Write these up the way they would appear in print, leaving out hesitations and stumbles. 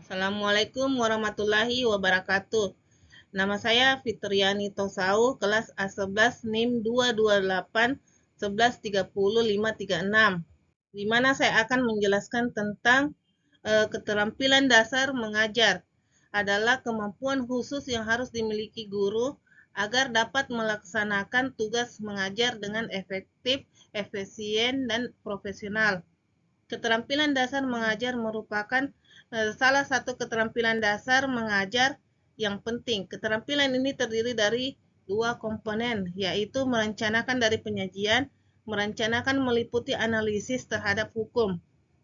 Assalamualaikum warahmatullahi wabarakatuh. Nama saya Fitriani Tosau, kelas A11 NIM 228 1130 536, di mana saya akan menjelaskan tentang keterampilan dasar mengajar adalah kemampuan khusus yang harus dimiliki guru agar dapat melaksanakan tugas mengajar dengan efektif, efisien, dan profesional. Keterampilan dasar mengajar merupakan salah satu keterampilan dasar mengajar yang penting. Keterampilan ini terdiri dari dua komponen, yaitu merencanakan dari penyajian, merencanakan meliputi analisis terhadap hukum.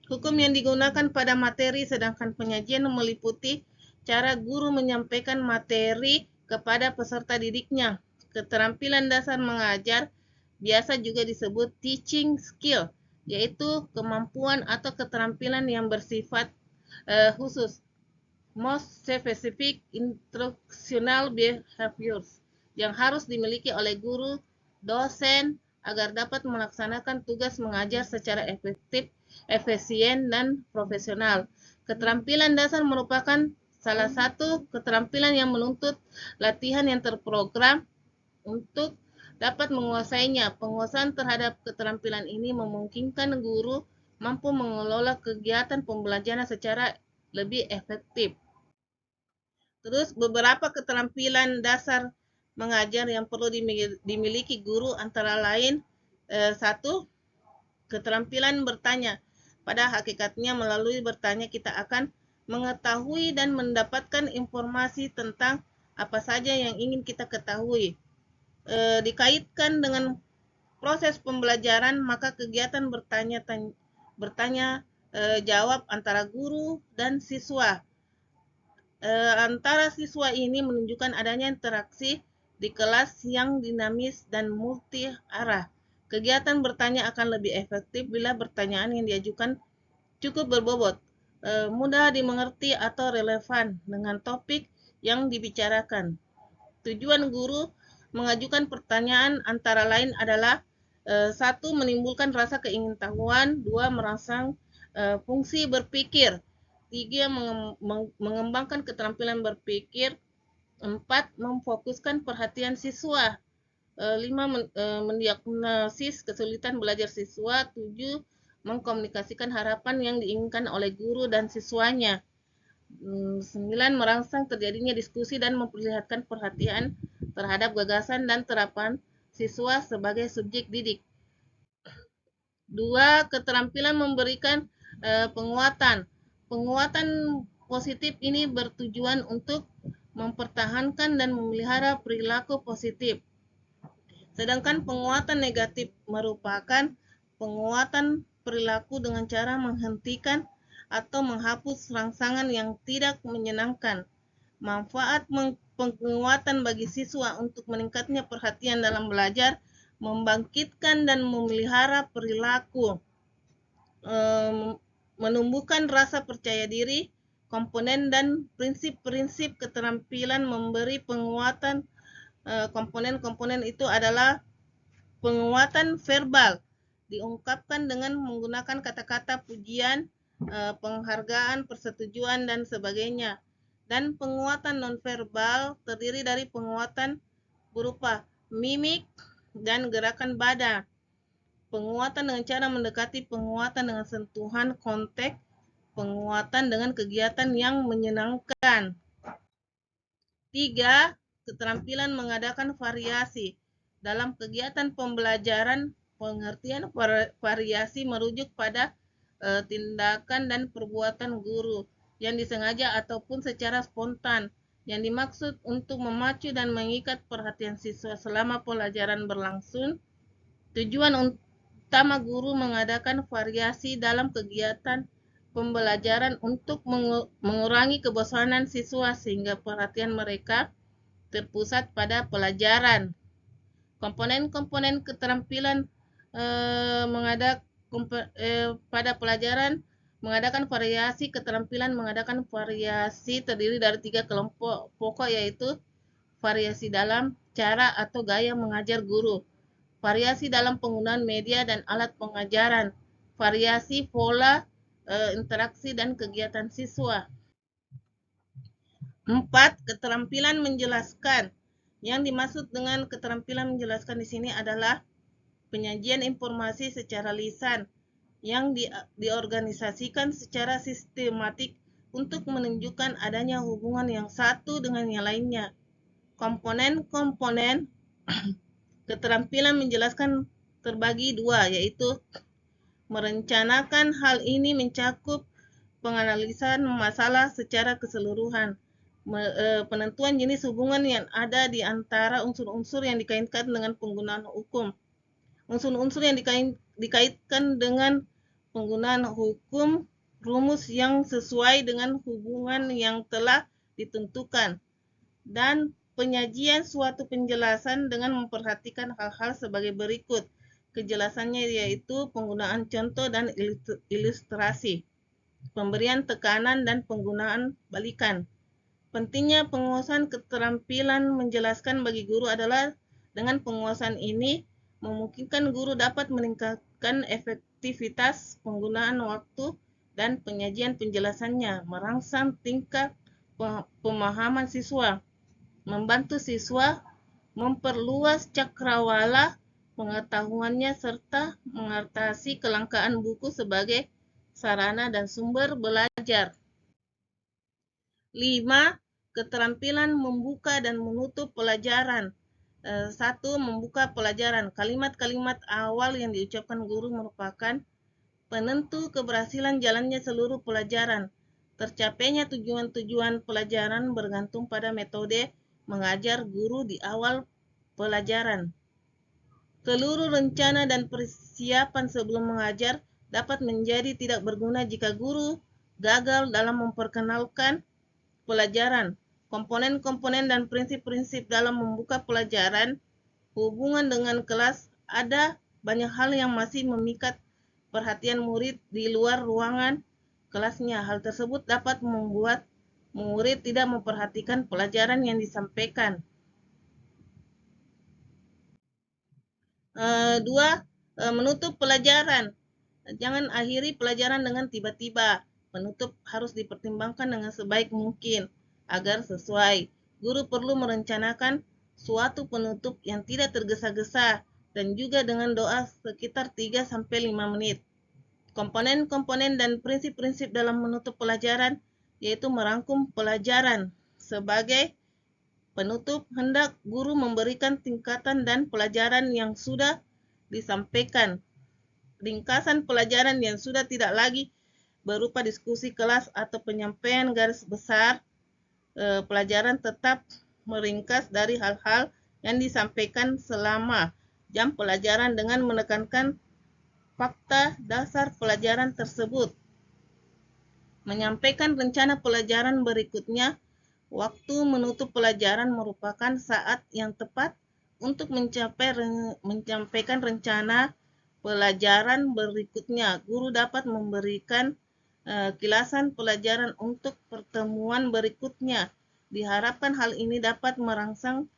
Hukum yang digunakan pada materi, sedangkan penyajian meliputi cara guru menyampaikan materi kepada peserta didiknya. Keterampilan dasar mengajar biasa juga disebut teaching skill, yaitu kemampuan atau keterampilan yang bersifat khusus, most specific instructional behaviors, yang harus dimiliki oleh guru, dosen, agar dapat melaksanakan tugas mengajar secara efektif, efisien, dan profesional. Keterampilan dasar merupakan salah satu keterampilan yang menuntut latihan yang terprogram untuk dapat menguasainya. Penguasaan terhadap keterampilan ini memungkinkan guru mampu mengelola kegiatan pembelajaran secara lebih efektif. Terus beberapa keterampilan dasar mengajar yang perlu dimiliki guru antara lain satu, keterampilan bertanya. Pada hakikatnya melalui bertanya kita akan mengetahui dan mendapatkan informasi tentang apa saja yang ingin kita ketahui. Dikaitkan dengan proses pembelajaran, maka kegiatan bertanya jawab antara guru dan siswa. Antara siswa ini menunjukkan adanya interaksi di kelas yang dinamis dan multi arah. Kegiatan bertanya akan lebih efektif bila pertanyaan yang diajukan cukup berbobot, mudah dimengerti atau relevan dengan topik yang dibicarakan. Tujuan guru mengajukan pertanyaan antara lain adalah satu, menimbulkan rasa keingintahuan, dua, merangsang fungsi berpikir, tiga, mengembangkan keterampilan berpikir, empat, memfokuskan perhatian siswa, lima, mendiagnosis kesulitan belajar siswa, tujuh, mengkomunikasikan harapan yang diinginkan oleh guru dan siswanya, 9, merangsang terjadinya diskusi dan memperlihatkan perhatian terhadap gagasan dan terapan siswa sebagai subjek didik. 2, keterampilan memberikan penguatan. Penguatan positif ini bertujuan untuk mempertahankan dan memelihara perilaku positif. Sedangkan penguatan negatif merupakan penguatan perilaku dengan cara menghentikan atau menghapus rangsangan yang tidak menyenangkan. Manfaat penguatan bagi siswa untuk meningkatnya perhatian dalam belajar, membangkitkan dan memelihara perilaku, menumbuhkan rasa percaya diri. Komponen dan prinsip-prinsip keterampilan memberi penguatan komponen-komponen itu adalah penguatan verbal, diungkapkan dengan menggunakan kata-kata pujian, penghargaan, persetujuan, dan sebagainya. Dan penguatan nonverbal terdiri dari penguatan berupa mimik dan gerakan badan. Penguatan dengan cara mendekati, penguatan dengan sentuhan, kontak, penguatan dengan kegiatan yang menyenangkan. 3, keterampilan mengadakan variasi. Dalam kegiatan pembelajaran, pengertian variasi merujuk pada tindakan dan perbuatan guru yang disengaja ataupun secara spontan, yang dimaksud untuk memacu dan mengikat perhatian siswa selama pelajaran berlangsung. Tujuan utama guru mengadakan variasi dalam kegiatan pembelajaran untuk mengurangi kebosanan siswa sehingga perhatian mereka terpusat pada pelajaran. Komponen-komponen keterampilan pada pelajaran mengadakan variasi. Keterampilan mengadakan variasi terdiri dari 3 kelompok pokok, yaitu variasi dalam cara atau gaya mengajar guru, variasi dalam penggunaan media dan alat pengajaran, variasi pola interaksi dan kegiatan siswa. 4. Keterampilan menjelaskan. Yang dimaksud dengan keterampilan menjelaskan di sini adalah penyajian informasi secara lisan yang diorganisasikan secara sistematik untuk menunjukkan adanya hubungan yang satu dengan yang lainnya. Komponen-komponen keterampilan menjelaskan terbagi dua, yaitu merencanakan. Hal ini mencakup penganalisan masalah secara keseluruhan, penentuan jenis hubungan yang ada di antara unsur-unsur yang dikaitkan dengan penggunaan hukum. Unsur-unsur yang dikaitkan dengan penggunaan hukum, rumus yang sesuai dengan hubungan yang telah ditentukan, dan penyajian suatu penjelasan dengan memperhatikan hal-hal sebagai berikut. Kejelasannya yaitu penggunaan contoh dan ilustrasi, pemberian tekanan, dan penggunaan balikan. Pentingnya penguasaan keterampilan menjelaskan bagi guru adalah dengan penguasaan ini memungkinkan guru dapat meningkatkan efektivitas penggunaan waktu dan penyajian penjelasannya, merangsang tingkat pemahaman siswa, membantu siswa memperluas cakrawala pengetahuannya, serta mengatasi kelangkaan buku sebagai sarana dan sumber belajar. 5. Keterampilan membuka dan menutup pelajaran. 1. Membuka pelajaran. Kalimat-kalimat awal yang diucapkan guru merupakan penentu keberhasilan jalannya seluruh pelajaran. Tercapainya tujuan-tujuan pelajaran bergantung pada metode mengajar guru di awal pelajaran. Seluruh rencana dan persiapan sebelum mengajar dapat menjadi tidak berguna jika guru gagal dalam memperkenalkan pelajaran, komponen-komponen dan prinsip-prinsip dalam membuka pelajaran. Hubungan dengan kelas, ada banyak hal yang masih memikat perhatian murid di luar ruangan kelasnya. Hal tersebut dapat membuat murid tidak memperhatikan pelajaran yang disampaikan. 2. Menutup pelajaran. Jangan akhiri pelajaran dengan tiba-tiba. Penutup harus dipertimbangkan dengan sebaik mungkin agar sesuai. Guru perlu merencanakan suatu penutup yang tidak tergesa-gesa dan juga dengan doa sekitar 3-5 menit. Komponen-komponen dan prinsip-prinsip dalam menutup pelajaran yaitu merangkum pelajaran. Sebagai penutup, hendak guru memberikan tingkatan dan pelajaran yang sudah disampaikan. Ringkasan pelajaran yang sudah tidak lagi berupa diskusi kelas atau penyampaian garis besar pelajaran, tetap meringkas dari hal-hal yang disampaikan selama jam pelajaran dengan menekankan fakta dasar pelajaran tersebut. Menyampaikan rencana pelajaran berikutnya. Waktu menutup pelajaran merupakan saat yang tepat untuk menyampaikan rencana pelajaran berikutnya. Guru dapat memberikan kilasan pelajaran untuk pertemuan berikutnya. Diharapkan hal ini dapat merangsang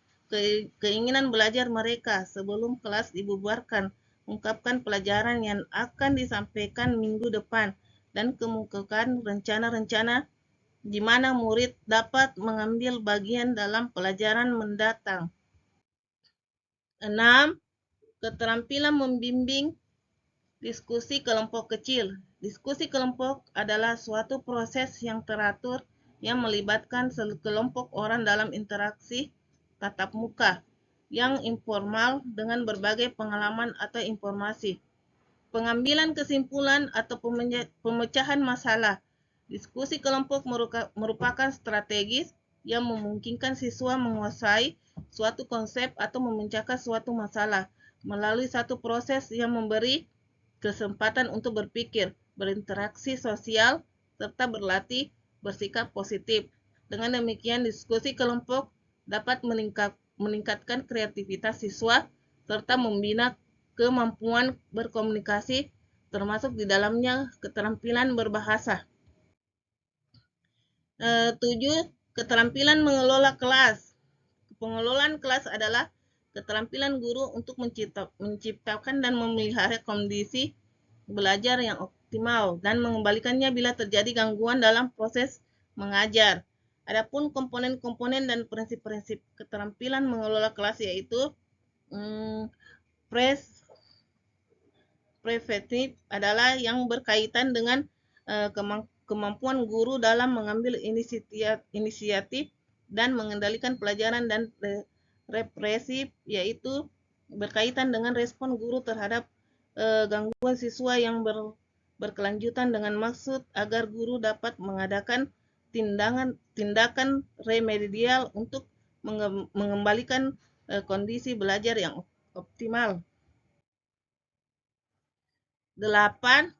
keinginan belajar mereka sebelum kelas dibubarkan. Ungkapkan pelajaran yang akan disampaikan minggu depan dan kemukakan rencana-rencana di mana murid dapat mengambil bagian dalam pelajaran mendatang. 6. Keterampilan membimbing diskusi kelompok kecil. Diskusi kelompok adalah suatu proses yang teratur yang melibatkan sekelompok orang dalam interaksi tatap muka yang informal dengan berbagai pengalaman atau informasi. Pengambilan kesimpulan atau pemecahan masalah. Diskusi kelompok merupakan strategis yang memungkinkan siswa menguasai suatu konsep atau memecahkan suatu masalah melalui satu proses yang memberi kesempatan untuk berpikir, berinteraksi sosial, serta berlatih bersikap positif. Dengan demikian, diskusi kelompok dapat meningkatkan kreativitas siswa serta membina kemampuan berkomunikasi, termasuk di dalamnya keterampilan berbahasa. 7. Keterampilan mengelola kelas. Pengelolaan kelas adalah keterampilan guru untuk menciptakan dan memelihara kondisi belajar yang optimal dan mengembalikannya bila terjadi gangguan dalam proses mengajar. Adapun komponen-komponen dan prinsip-prinsip keterampilan mengelola kelas yaitu preventif adalah yang berkaitan dengan kemampuan guru dalam mengambil inisiatif dan mengendalikan pelajaran, dan represif yaitu berkaitan dengan respon guru terhadap gangguan siswa yang berkelanjutan dengan maksud agar guru dapat mengadakan tindakan remedial untuk mengembalikan kondisi belajar yang optimal. 8.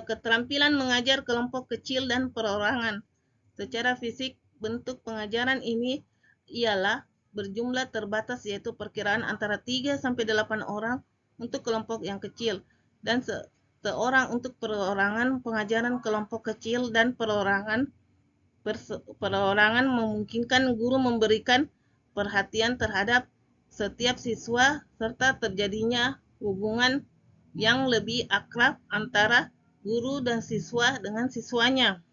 Keterampilan mengajar kelompok kecil dan perorangan. Secara fisik, bentuk pengajaran ini ialah berjumlah terbatas, yaitu perkiraan antara 3-8 orang untuk kelompok yang kecil dan seorang untuk perorangan. Pengajaran kelompok kecil dan perorangan memungkinkan guru memberikan perhatian terhadap setiap siswa serta terjadinya hubungan yang lebih akrab antara guru dan siswa dengan siswanya.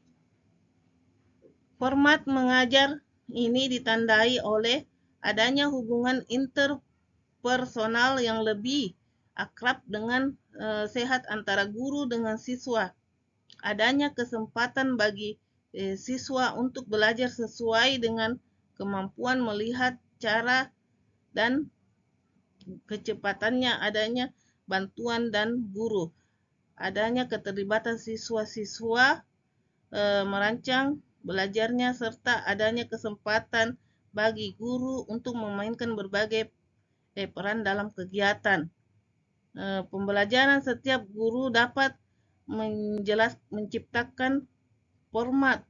Format mengajar ini ditandai oleh adanya hubungan interpersonal yang lebih akrab dengan sehat antara guru dengan siswa. Adanya kesempatan bagi siswa untuk belajar sesuai dengan kemampuan melihat cara dan kecepatannya. Adanya bantuan dan guru. Adanya keterlibatan siswa-siswa merancang belajarnya, serta adanya kesempatan bagi guru untuk memainkan berbagai peran dalam kegiatan pembelajaran. Setiap guru dapat menciptakan format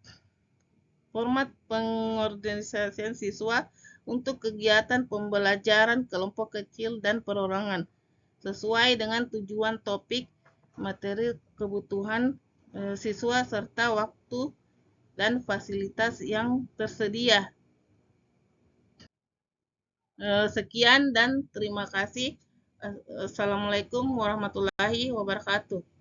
pengorganisasian siswa untuk kegiatan pembelajaran kelompok kecil dan perorangan sesuai dengan tujuan, topik, materi, kebutuhan siswa, serta waktu dan fasilitas yang tersedia. Sekian dan terima kasih. Assalamualaikum warahmatullahi wabarakatuh.